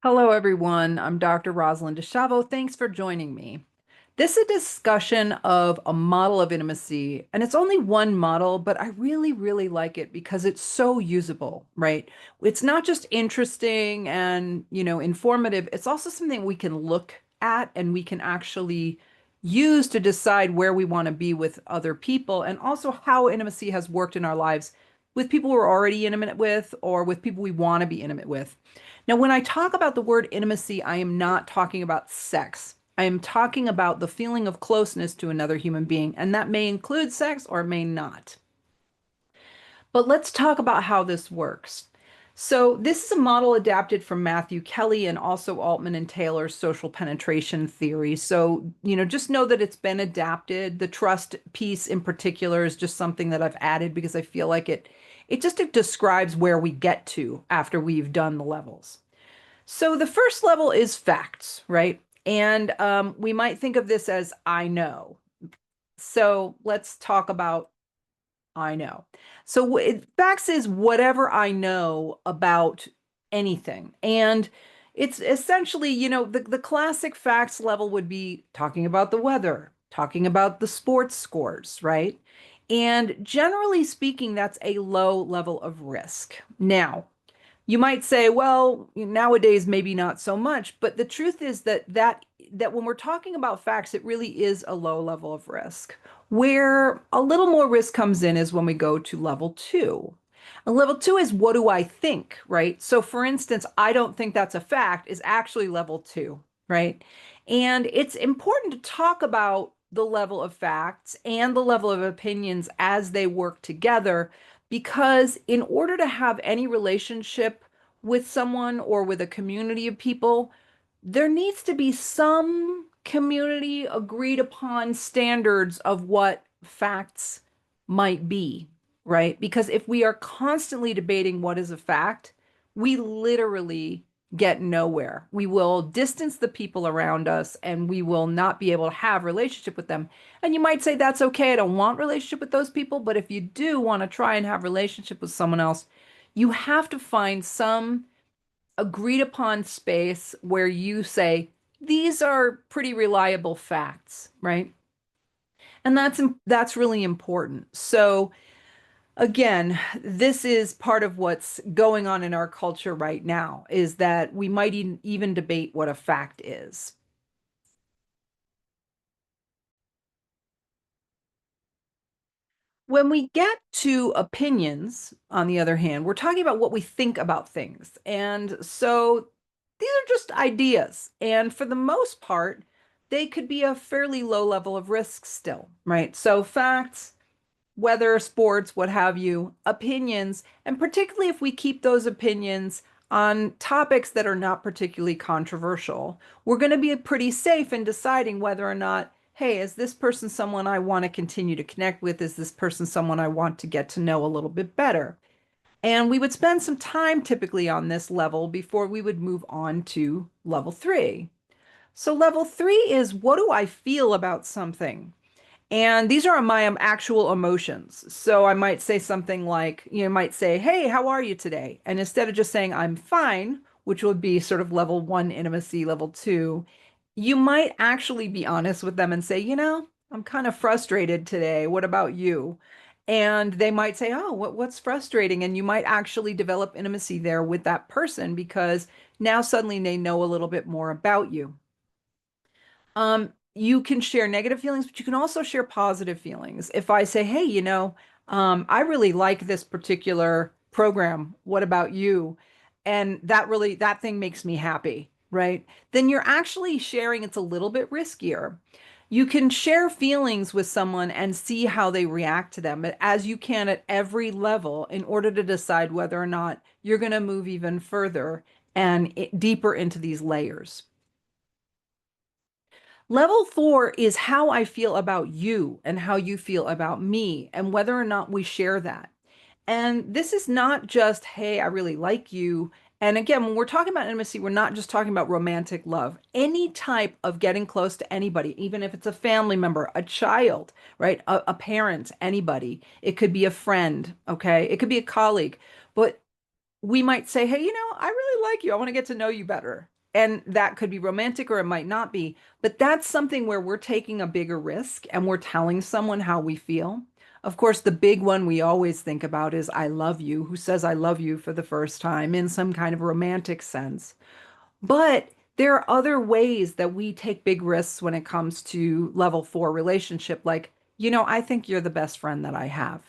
Hello, everyone. I'm Dr. Rosalyn Dischiavo. Thanks for joining me. This is a discussion of a model of intimacy, and it's only one model, but I really, really like it because it's so usable, right? It's not just interesting and, informative. It's also something we can look at and we can actually use to decide where we want to be with other people and also how intimacy has worked in our lives with people we're already intimate with or with people we want to be intimate with. Now, when I talk about the word intimacy, I am not talking about sex. I am talking about the feeling of closeness to another human being, and that may include sex or may not. But let's talk about how this works. So, this is a model adapted from Matthew Kelly and also Altman and Taylor's social penetration theory. So, just know that it's been adapted. The trust piece in particular is just something that I've added because I feel like it describes where we get to after we've done the levels. So the first level is facts, right? And we might think of this as I know. So let's talk about I know. So facts is whatever I know about anything. And it's essentially, the classic facts level would be talking about the weather, talking about the sports scores, right? And generally speaking, that's a low level of risk. Now, you might say, well, nowadays maybe not so much, but the truth is that when we're talking about facts, it really is a low level of risk. Where a little more risk comes in is when we go to level two. And level two is what do I think, right? So for instance, I don't think that's a fact is actually level two, right? And it's important to talk about the level of facts and the level of opinions as they work together because in order to have any relationship with someone or with a community of people, there needs to be some community agreed upon standards of what facts might be, right? Because if we are constantly debating what is a fact, we literally get nowhere. We will distance the people around us and we will not be able to have relationship with them. And you might say that's okay. I don't want relationship with those people, but if you do want to try and have relationship with someone else, you have to find some agreed upon space where you say these are pretty reliable facts, right? And that's really important. So again, this is part of what's going on in our culture right now is that we might even debate what a fact is. When we get to opinions, on the other hand, we're talking about what we think about things. And so these are just ideas. And for the most part, they could be a fairly low level of risk still, right? So facts, weather, sports, what have you, opinions, and particularly if we keep those opinions on topics that are not particularly controversial, we're going to be pretty safe in deciding whether or not, hey, is this person someone I want to continue to connect with? Is this person someone I want to get to know a little bit better? And we would spend some time typically on this level before we would move on to level three. So, level three is what do I feel about something? And these are my actual emotions. So I might say something like, might say, hey, how are you today? And instead of just saying, I'm fine, which would be sort of level one intimacy, level two, you might actually be honest with them and say, I'm kind of frustrated today. What about you? And they might say, oh, what's frustrating? And you might actually develop intimacy there with that person because now suddenly they know a little bit more about you. You can share negative feelings, but you can also share positive feelings. If I say, hey, I really like this particular program. What about you? And that thing makes me happy, right? Then you're actually sharing, it's a little bit riskier. You can share feelings with someone and see how they react to them, but as you can at every level in order to decide whether or not you're going to move even further and deeper into these layers. Level four is how I feel about you and how you feel about me and whether or not we share that. And this is not just, hey, I really like you. And again, when we're talking about intimacy, we're not just talking about romantic love. Any type of getting close to anybody, even if it's a family member, a child, right? A parent, anybody. It could be a friend, okay? It could be a colleague. But we might say, hey, I really like you. I want to get to know you better. And that could be romantic or it might not be. But that's something where we're taking a bigger risk and we're telling someone how we feel. Of course, the big one we always think about is I love you, who says I love you for the first time in some kind of romantic sense. But there are other ways that we take big risks when it comes to level 4 relationship, like, I think you're the best friend that I have.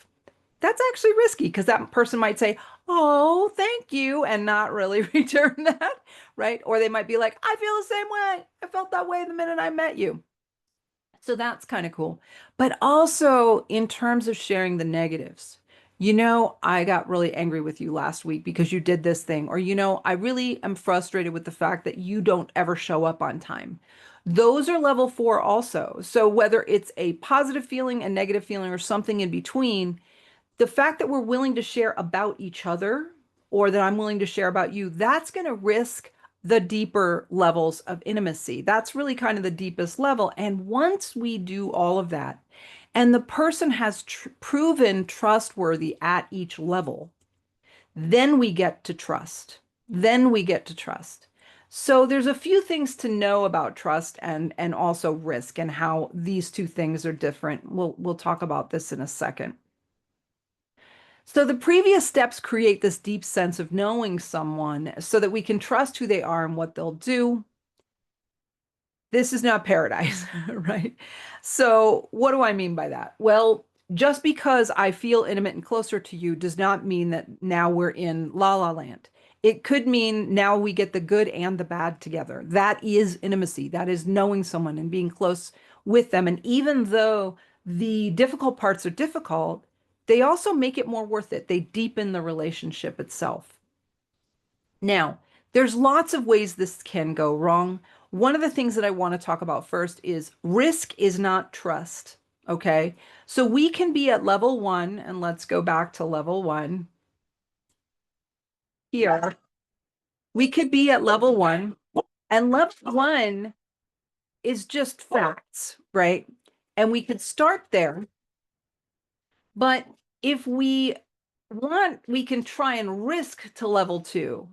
That's actually risky because that person might say, "Oh, thank you," and not really return that, right? Or they might be like, "I feel the same way. I felt that way the minute I met you." So that's kind of cool. But also, in terms of sharing the negatives, I got really angry with you last week because you did this thing, or, I really am frustrated with the fact that you don't ever show up on time. Those are level 4 also. So whether it's a positive feeling, a negative feeling, or something in between, the fact that we're willing to share about each other or that I'm willing to share about you, that's going to risk the deeper levels of intimacy. That's really kind of the deepest level. And once we do all of that, and the person has proven trustworthy at each level, then we get to trust. Then we get to trust. So there's a few things to know about trust and also risk and how these two things are different. We'll talk about this in a second. So the previous steps create this deep sense of knowing someone so that we can trust who they are and what they'll do. This is not paradise, right? So what do I mean by that? Well, just because I feel intimate and closer to you does not mean that now we're in la la land. It could mean now we get the good and the bad together. That is intimacy. That is knowing someone and being close with them. And even though the difficult parts are difficult, they also make it more worth it. They deepen the relationship itself. Now, there's lots of ways this can go wrong. One of the things that I want to talk about first is risk is not trust. Okay. So we can be at level 1, and let's go back to level 1 here. We could be at level 1, and level 1 is just facts, right? And we could start there. But if we want, we can try and risk to level 2.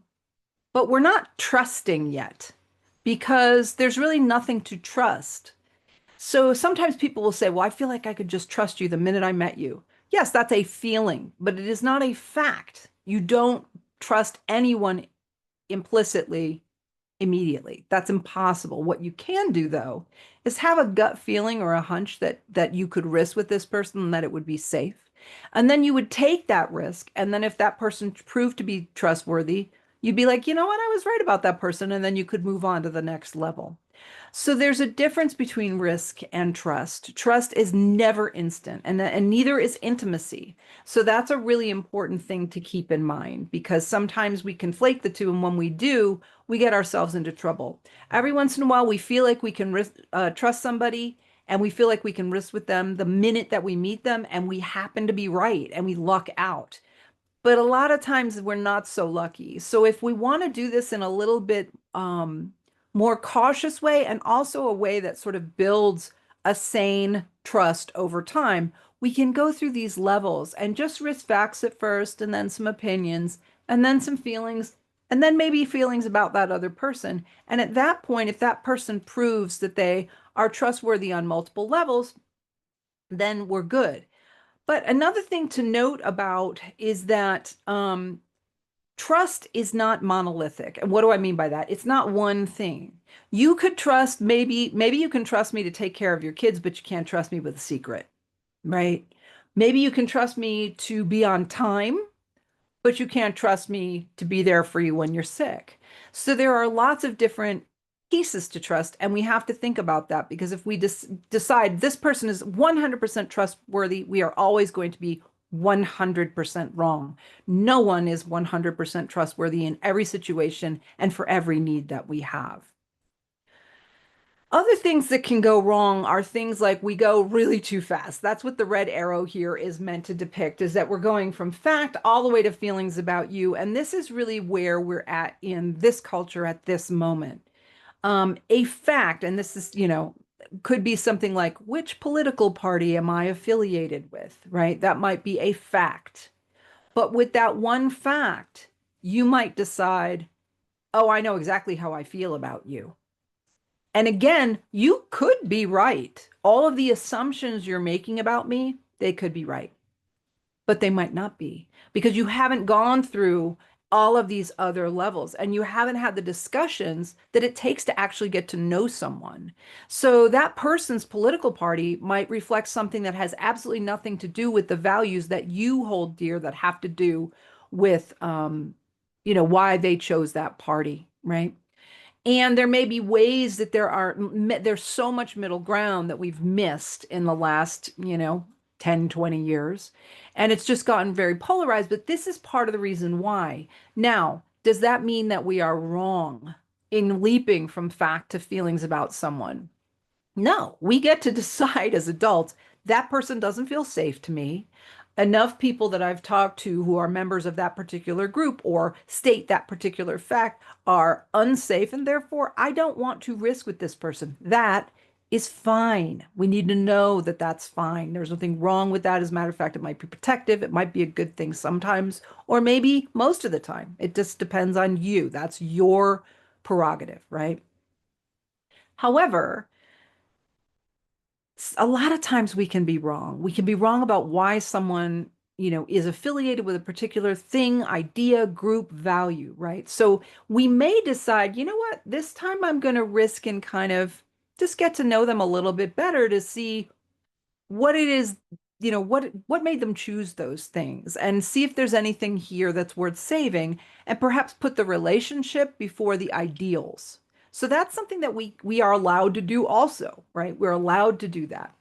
But we're not trusting yet because there's really nothing to trust. So sometimes people will say, well, I feel like I could just trust you the minute I met you. Yes, that's a feeling, but it is not a fact. You don't trust anyone implicitly immediately. That's impossible. What you can do though is have a gut feeling or a hunch that you could risk with this person and that it would be safe. And then you would take that risk. And then if that person proved to be trustworthy, you'd be like, you know what, I was right about that person. And then you could move on to the next level. So there's a difference between risk and trust. Trust is never instant, and neither is intimacy. So that's a really important thing to keep in mind because sometimes we conflate the two, and when we do, we get ourselves into trouble. Every once in a while, we feel like we can trust somebody, and we feel like we can risk with them the minute that we meet them, and we happen to be right, and we luck out. But a lot of times we're not so lucky. So if we want to do this in a little bit more cautious way and also a way that sort of builds a sane trust over time, we can go through these levels and just risk facts at first and then some opinions and then some feelings and then maybe feelings about that other person. And at that point, if that person proves that they are trustworthy on multiple levels, then we're good. But another thing to note about is that trust is not monolithic. And what do I mean by that? It's not one thing. You could trust, maybe you can trust me to take care of your kids, but you can't trust me with a secret, right? Maybe you can trust me to be on time, but you can't trust me to be there for you when you're sick. So there are lots of different pieces to trust, and we have to think about that because if we decide this person is 100% trustworthy, we are always going to be 100% wrong. No one is 100% trustworthy in every situation and for every need that we have. Other things that can go wrong are things like we go really too fast. That's what the red arrow here is meant to depict, is that we're going from fact all the way to feelings about you. And this is really where we're at in this culture at this moment. A fact, and this is, could be something like, which political party am I affiliated with, right? That might be a fact. But with that one fact, you might decide, oh, I know exactly how I feel about you. And again, you could be right. All of the assumptions you're making about me, they could be right, but they might not be because you haven't gone through all of these other levels and you haven't had the discussions that it takes to actually get to know someone. So that person's political party might reflect something that has absolutely nothing to do with the values that you hold dear that have to do with, why they chose that party, right? And there may be ways that there's so much middle ground that we've missed in the last, 10, 20 years. And it's just gotten very polarized, but this is part of the reason why. Now, does that mean that we are wrong in leaping from fact to feelings about someone? No, we get to decide as adults that person doesn't feel safe to me. Enough people that I've talked to who are members of that particular group or state that particular fact are unsafe, and therefore I don't want to risk with this person. That is fine. We need to know that that's fine. There's nothing wrong with that. As a matter of fact, it might be protective. It might be a good thing sometimes, or maybe most of the time. It just depends on you. That's your prerogative, right? However, a lot of times we can be wrong. We can be wrong about why someone, is affiliated with a particular thing, idea, group, value, right? So we may decide, you know what, this time I'm going to risk and kind of just get to know them a little bit better to see what it is, what made them choose those things and see if there's anything here that's worth saving and perhaps put the relationship before the ideals. So that's something that we are allowed to do also, right? We're allowed to do that.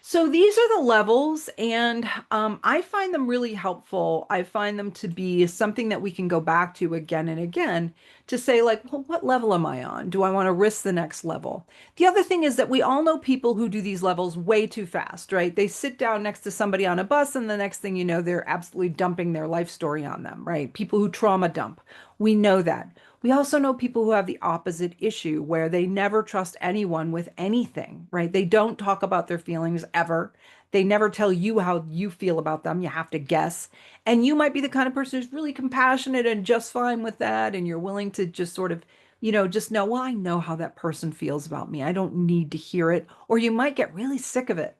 So these are the levels, and I find them really helpful. I find them to be something that we can go back to again and again to say, like, well, what level am I on? Do I want to risk the next level? The other thing is that we all know people who do these levels way too fast, right? They sit down next to somebody on a bus, and the next thing you know, they're absolutely dumping their life story on them, right? People who trauma dump. We know that. We also know people who have the opposite issue where they never trust anyone with anything, right? They don't talk about their feelings ever. They never tell you how you feel about them. You have to guess. And you might be the kind of person who's really compassionate and just fine with that. And you're willing to just sort of, just know, well, I know how that person feels about me. I don't need to hear it. Or you might get really sick of it,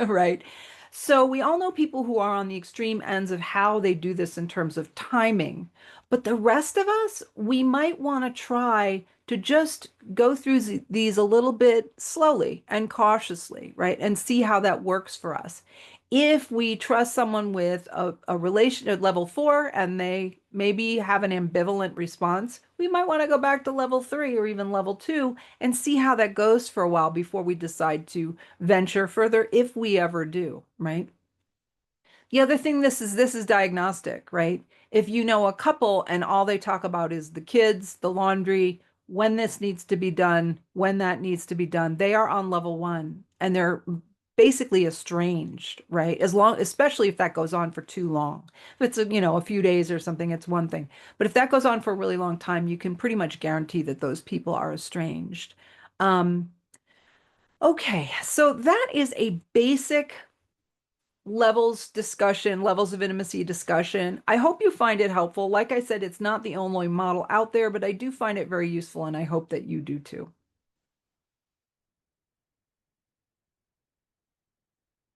right? So we all know people who are on the extreme ends of how they do this in terms of timing. But the rest of us, we might want to try to just go through these a little bit slowly and cautiously, right? And see how that works for us. If we trust someone with a relation at level 4 and they maybe have an ambivalent response, we might want to go back to level 3 or even level 2 and see how that goes for a while before we decide to venture further, if we ever do, right? The other thing, this is diagnostic, right? If you know a couple and all they talk about is the kids, the laundry, when this needs to be done, when that needs to be done, they are on level 1 and they're basically estranged, right? Especially if that goes on for too long. If it's a few days or something, it's one thing. But if that goes on for a really long time, you can pretty much guarantee that those people are estranged. Um, okay, so that is a basic levels of intimacy discussion. I hope you find it helpful. Like I said, it's not the only model out there, but I do find it very useful, and I hope that you do too.